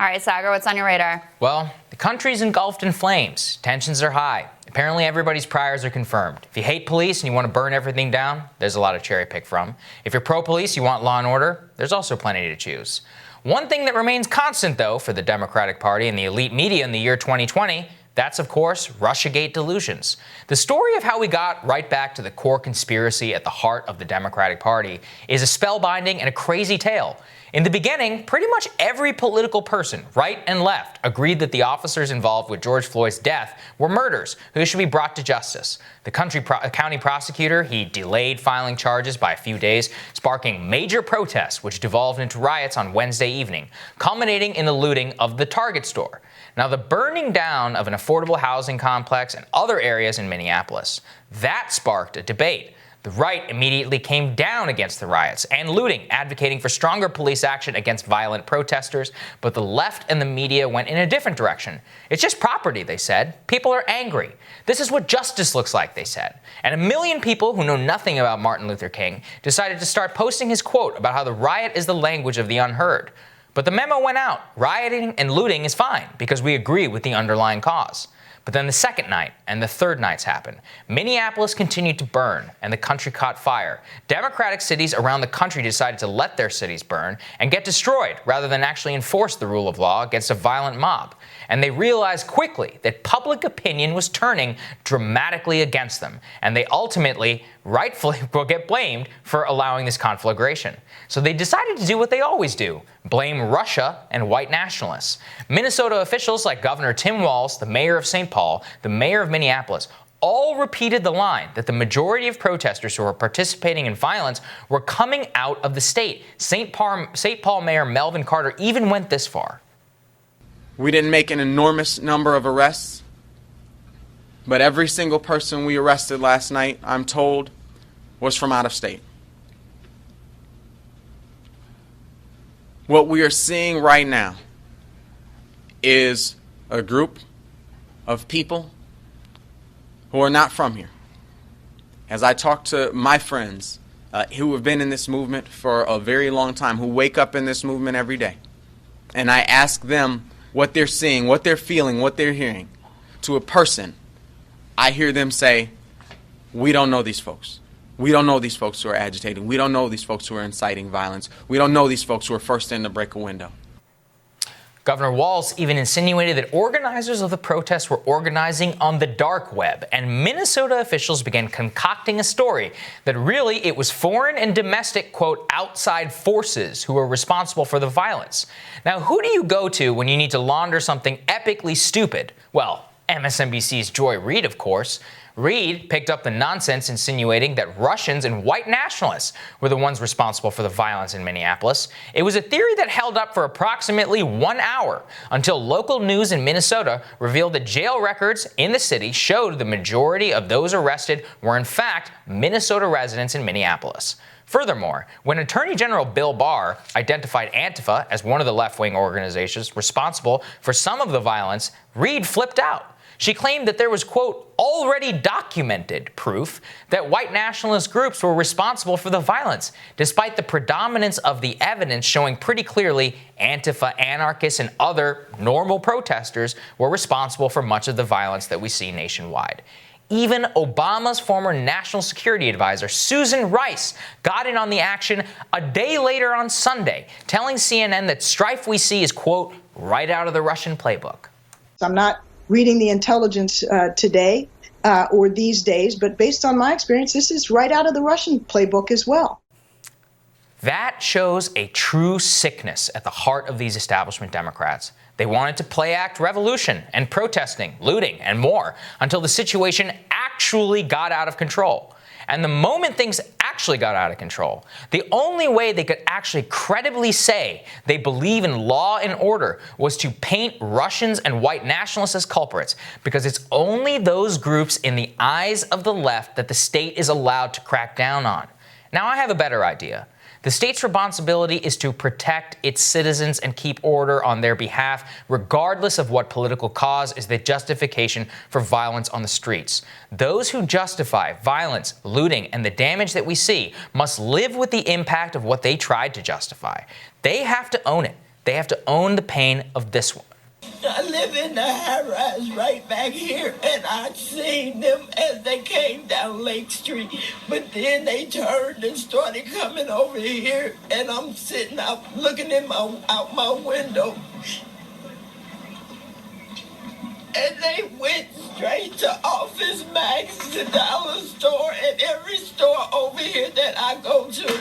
All right, Saagar, what's on your radar? Well, the country's engulfed in flames. Tensions are high. Apparently, everybody's priors are confirmed. If you hate police and you want to burn everything down, there's a lot to cherry pick from. If you're pro-police, you want law and order, there's also plenty to choose. One thing that remains constant, though, for the Democratic Party and the elite media in the year 2020, that's, of course, Russiagate delusions. The story of how we got right back to the core conspiracy at the heart of the Democratic Party is a spellbinding and a crazy tale. In the beginning, pretty much every political person, right and left, agreed that the officers involved with George Floyd's death were murderers who should be brought to justice. The county prosecutor, he delayed filing charges by a few days, sparking major protests which devolved into riots on Wednesday evening, culminating in the looting of the Target store. Now, the burning down of an affordable housing complex and other areas in Minneapolis, that sparked a debate. The right immediately came down against the riots and looting, advocating for stronger police action against violent protesters, but the left and the media went in a different direction. It's just property, they said. People are angry. This is what justice looks like, they said. And a million people who know nothing about Martin Luther King decided to start posting his quote about how the riot is the language of the unheard. But the memo went out. Rioting and looting is fine because we agree with the underlying cause. But then the second night and the third nights happened. Minneapolis continued to burn, and the country caught fire. Democratic cities around the country decided to let their cities burn and get destroyed rather than actually enforce the rule of law against a violent mob. And they realized quickly that public opinion was turning dramatically against them, and they ultimately, rightfully, will get blamed for allowing this conflagration. So they decided to do what they always do, blame Russia and white nationalists. Minnesota officials like Governor Tim Walz, the mayor of St. Paul, the mayor of Minneapolis, all repeated the line that the majority of protesters who were participating in violence were coming out of the state. St. Paul Mayor Melvin Carter even went this far. We didn't make an enormous number of arrests, but every single person we arrested last night, I'm told, was from out of state. What we are seeing right now is a group of people who are not from here. As I talk to my friends who have been in this movement for a very long time, who wake up in this movement every day, and I ask them what they're seeing, what they're feeling, what they're hearing, to a person, I hear them say, we don't know these folks. We don't know these folks who are agitating. We don't know these folks who are inciting violence. We don't know these folks who are first in to break a window. Governor Walz even insinuated that organizers of the protests were organizing on the dark web, and Minnesota officials began concocting a story that really it was foreign and domestic, quote, outside forces who were responsible for the violence. Now, who do you go to when you need to launder something epically stupid? Well, MSNBC's Joy Reid, of course. Reid picked up the nonsense insinuating that Russians and white nationalists were the ones responsible for the violence in Minneapolis. It was a theory that held up for approximately 1 hour until local news in Minnesota revealed that jail records in the city showed the majority of those arrested were in fact Minnesota residents in Minneapolis. Furthermore, when Attorney General Bill Barr identified Antifa as one of the left-wing organizations responsible for some of the violence, Reid flipped out. She claimed that there was, quote, already documented proof that white nationalist groups were responsible for the violence, despite the predominance of the evidence showing pretty clearly Antifa anarchists and other normal protesters were responsible for much of the violence that we see nationwide. Even Obama's former national security advisor, Susan Rice, got in on the action a day later on Sunday, telling CNN that strife we see is, quote, right out of the Russian playbook. I'm not reading the intelligence today or these days, but based on my experience, this is right out of the Russian playbook as well. That shows a true sickness at the heart of these establishment Democrats. They wanted to play act revolution and protesting, looting, and more until the situation actually got out of control. And the moment things actually got out of control, the only way they could actually credibly say they believe in law and order was to paint Russians and white nationalists as culprits, because it's only those groups in the eyes of the left that the state is allowed to crack down on. Now, I have a better idea. The state's responsibility is to protect its citizens and keep order on their behalf, regardless of what political cause is the justification for violence on the streets. Those who justify violence, looting, and the damage that we see must live with the impact of what they tried to justify. They have to own it. they have to own the pain of this one. I live in the high-rise right back here, and I seen them as they came down Lake Street. But then they turned and started coming over here, and I'm sitting out looking out my window. And they went straight to Office Max, the dollar store, and every store over here that I go to.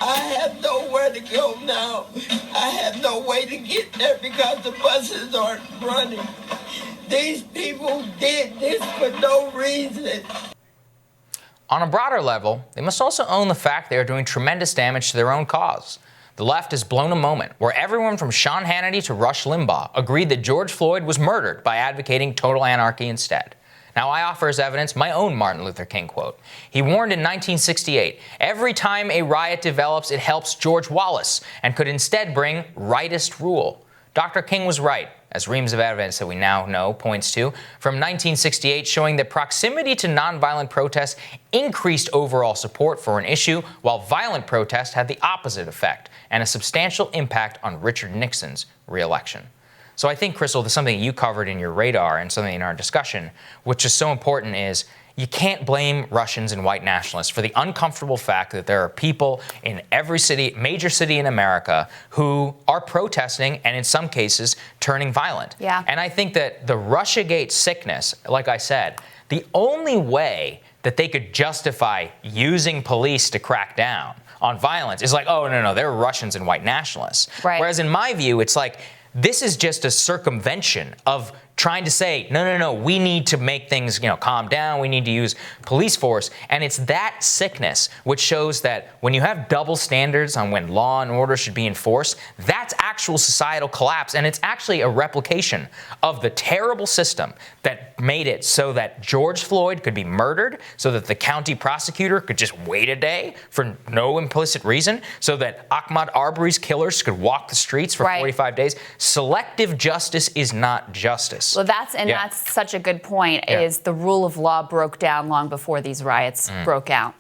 I have nowhere to go now. I have no way to get there because the buses aren't running. These people did this for no reason. On a broader level, they must also own the fact they are doing tremendous damage to their own cause. The left has blown a moment where everyone from Sean Hannity to Rush Limbaugh agreed that George Floyd was murdered by advocating total anarchy instead. Now, I offer as evidence my own Martin Luther King quote. He warned in 1968, "Every time a riot develops, it helps George Wallace and could instead bring rightist rule." Dr. King was right, as reams of evidence that we now know points to, from 1968 showing that proximity to nonviolent protests increased overall support for an issue, while violent protest had the opposite effect and a substantial impact on Richard Nixon's re-election. So I think, Crystal, there's something you covered in your radar and something in our discussion, which is so important, is you can't blame Russians and white nationalists for the uncomfortable fact that there are people in every city, major city in America, who are protesting and in some cases turning violent. Yeah. And I think that the Russiagate sickness, like I said, the only way that they could justify using police to crack down on violence is like, oh, no, they're Russians and white nationalists. Right. Whereas in my view, it's like, this is just a circumvention of trying to say, no, we need to make things, calm down. We need to use police force. And it's that sickness which shows that when you have double standards on when law and order should be enforced, that's actual societal collapse. And it's actually a replication of the terrible system that made it so that George Floyd could be murdered, so that the county prosecutor could just wait a day for no implicit reason, so that Ahmaud Arbery's killers could walk the streets for 45 days. Selective justice is not justice. Well, that's such a good point, is the rule of law broke down long before these riots broke out.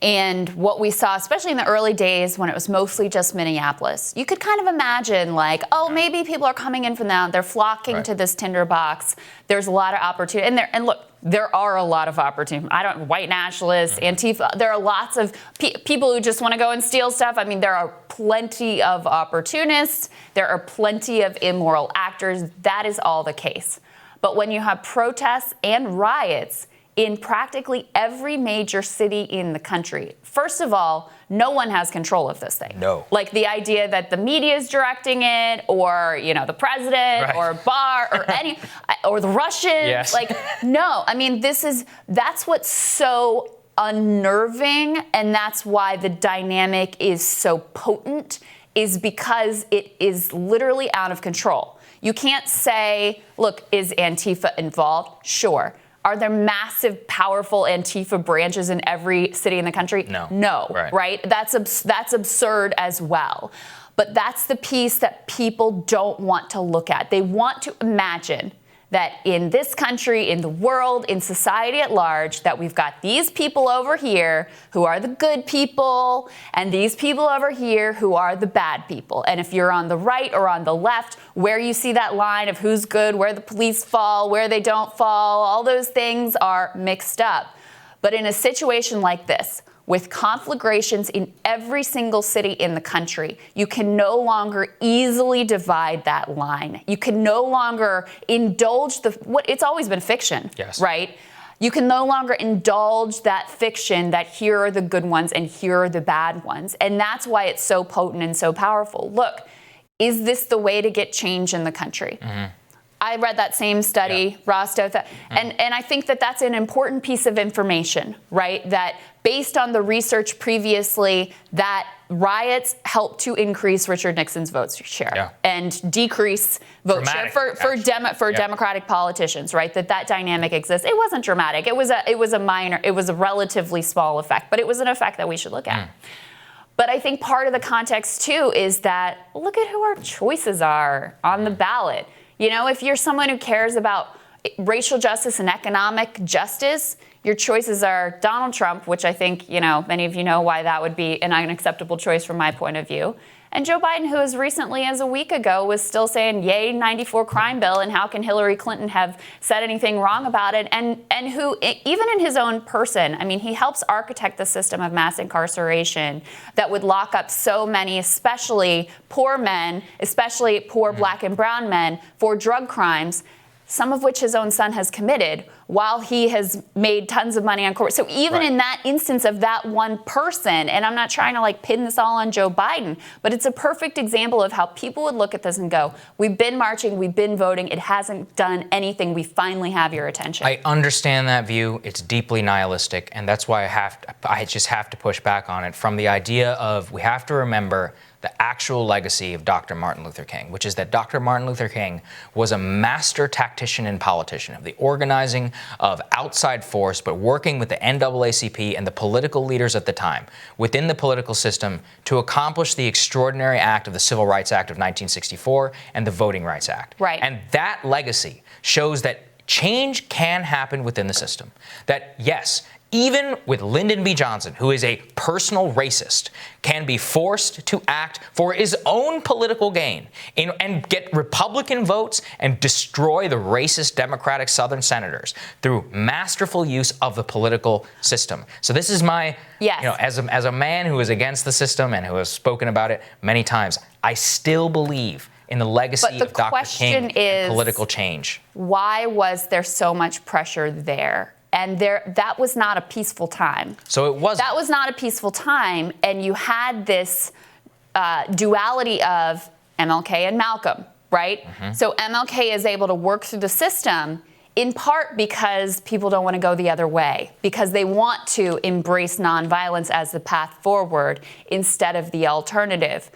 And what we saw, especially in the early days when it was mostly just Minneapolis, you could kind of imagine like, oh, maybe people are coming in from now, they're flocking to this tinderbox. There's a lot of opportunity. And look, there are a lot of opportunities. White nationalists, Antifa, there are lots of people who just want to go and steal stuff. I mean, there are plenty of opportunists. There are plenty of immoral actors. That is all the case. But when you have protests and riots in practically every major city in the country, first of all, no one has control of this thing. No. Like the idea that the media is directing it, or the president, or Barr, or the Russians. Yes. Like, no. I mean, that's what's so unnerving, and that's why the dynamic is so potent, is because it is literally out of control. You can't say, look, is Antifa involved? Sure. Are there massive, powerful Antifa branches in every city in the country? No. Right? That's absurd as well. But that's the piece that people don't want to look at. They want to imagine that in this country, in the world, in society at large, that we've got these people over here who are the good people and these people over here who are the bad people. And if you're on the right or on the left, where you see that line of who's good, where the police fall, where they don't fall, all those things are mixed up. But in a situation like this, with conflagrations in every single city in the country, you can no longer easily divide that line. You can no longer indulge it's always been fiction, right? You can no longer indulge that fiction that here are the good ones and here are the bad ones. And that's why it's so potent and so powerful. Look, is this the way to get change in the country? I read that same study, Rostow, and I think that that's an important piece of information, right? That based on the research previously, that riots help to increase Richard Nixon's vote share and decrease vote share for Democratic politicians, right? That dynamic exists. It wasn't dramatic. It was a relatively small effect, but it was an effect that we should look at. But I think part of the context too is that look at who our choices are on the ballot. If you're someone who cares about racial justice and economic justice, your choices are Donald Trump, which I think, many of you know why that would be an unacceptable choice from my point of view, And Joe Biden, who as recently as a week ago was still saying, yay, 94 crime bill, and how can Hillary Clinton have said anything wrong about it? And who, even in his own person, I mean, he helps architect the system of mass incarceration that would lock up so many, especially poor men, especially poor black and brown men, for drug crimes, some of which his own son has committed, while he has made tons of money on court. So even in that instance of that one person, and I'm not trying to like pin this all on Joe Biden, but it's a perfect example of how people would look at this and go, we've been marching, we've been voting, it hasn't done anything, we finally have your attention. I understand that view. It's deeply nihilistic, and that's why I just have to push back on it from the idea of we have to remember the actual legacy of Dr. Martin Luther King, which is that Dr. Martin Luther King was a master tactician and politician of the organizing of outside force, but working with the NAACP and the political leaders at the time within the political system to accomplish the extraordinary act of the Civil Rights Act of 1964 and the Voting Rights Act. Right. And that legacy shows that change can happen within the system. That, yes, even with Lyndon B. Johnson, who is a personal racist, can be forced to act for his own political gain and get Republican votes and destroy the racist Democratic Southern senators through masterful use of the political system. So this is my, as a man who is against the system and who has spoken about it many times, I still believe in the legacy of Dr. King and political change. Why was there so much pressure there? And that was not a peaceful time. So it wasn't. That was not a peaceful time, and you had this duality of MLK and Malcolm, right? Mm-hmm. So MLK is able to work through the system in part because people don't want to go the other way, because they want to embrace nonviolence as the path forward instead of the alternative.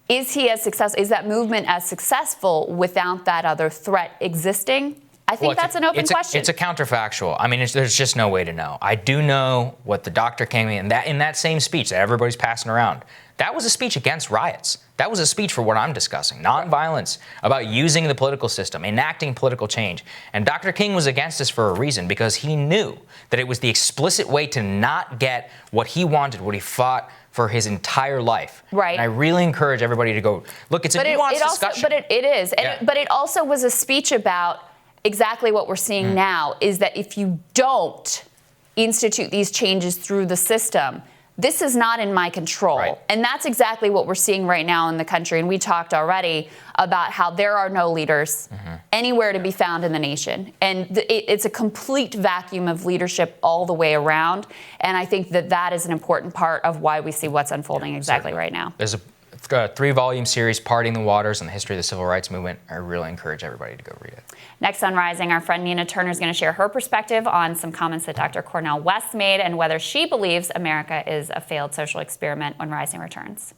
Is he as successful? Is that movement as successful without that other threat existing? I think that's an open question. It's a counterfactual. I mean, there's just no way to know. I do know what the doctor came in that same speech that everybody's passing around. That was a speech against riots. That was a speech for what I'm discussing, nonviolence, about using the political system, enacting political change. And Dr. King was against this for a reason, because he knew that it was the explicit way to not get what he wanted, what he fought for his entire life. Right. And I really encourage everybody to go, look, it's a nuanced discussion. But it is. But it also was a speech about exactly what we're seeing now, is that if you don't institute these changes through the system, this is not in my control. Right. And that's exactly what we're seeing right now in the country. And we talked already about how there are no leaders anywhere to be found in the nation. And it's a complete vacuum of leadership all the way around. And I think that is an important part of why we see what's unfolding exactly right now. There's a 3-volume series, Parting the Waters, on the history of the civil rights movement. I really encourage everybody to go read it. Next on Rising, our friend Nina Turner is going to share her perspective on some comments that Dr. Cornel West made and whether she believes America is a failed social experiment when Rising returns.